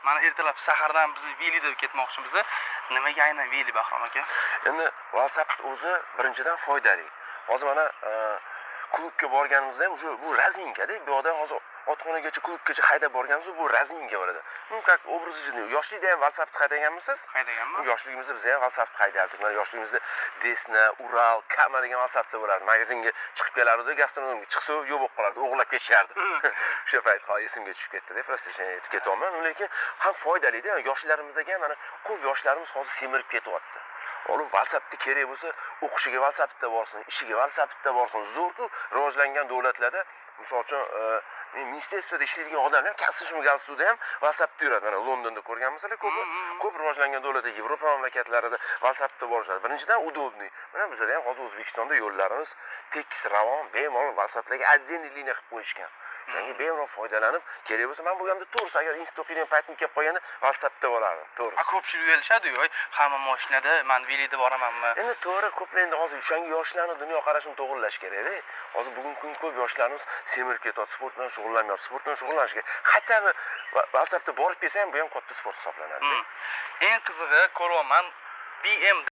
mana ertalab sahardan biz velida ketmoqchimiz. Nimaga aynan veli Bahrom aka? Endi WhatsApp o'zi birinchidan foydali. Hozir mana klubga borganimizda ham bu razminka-da. Bu yoqdan hozir otxonagacha klubgacha haydab borganimizda bu razminka bo'ladi. Как obrazini yoshlikda ham WhatsAppni haydaganmisiz? Haydaganman. Yoshligimizda biz ham WhatsAppni haydaydik. Mana yoshligimizda Desna, Ural, Kama degan WhatsApplar bo'lardi. Magazinga chiqib kelardi, gastronomga chiqsa yo'q bo'lib qolardi, o'g'irlab ketishardi. O'sha payt esimga tushib ketdi-da, просто ketaman. Lekin ham foydali-da. Yoshlarimizga ham mana ko'p yoshlarimiz hozir semirib ketyapti. Olib WhatsAppda kerak bo'lsa, o'qishiga WhatsAppda borsin, ishiga WhatsAppda borsin. Zo'r-ku rivojlangan davlatlarda, misol uchun ministerstvada ishlaydigan odamlar kasb galstugida ham WhatsAppda yuradi. Mana Londonda ko'rganmisizlar, ko'p rivojlangan davlatda, Yevropa mamlakatlarida WhatsAppda borishadi. Birinchidan udobniy. Mana bizda ham hozir O'zbekistonda yo'llarimiz tekis, ravon, bemalol WhatsApplarga отдельный liniya qilib qo'yishgan. Shunga bemalol foydalanib, kerak bo'lsa, men bu yerda to'g'risi agar institut o'qiydigan paytim kelib qolganda WhatsAppda bo'lardim, to'g'risi. Ko'pchilik o'ylashadi-yu, hamma mashinada men velida boramanmi? Endi to'g'ri, ko'plar endi hozir o'shanga yoshlarning dunyo qarashini to'g'rilash kerak-da. Hozir bugungi kun ko'p yoshlarimiz semirib ketyapti, sport bilan shug'ullanmayapti, sport bilan shug'ullanish kerak. Hatto WhatsAppda borib kelsa ham bu ham katta sport hisoblanadi. Eng qizig'i ko'ryapman, BM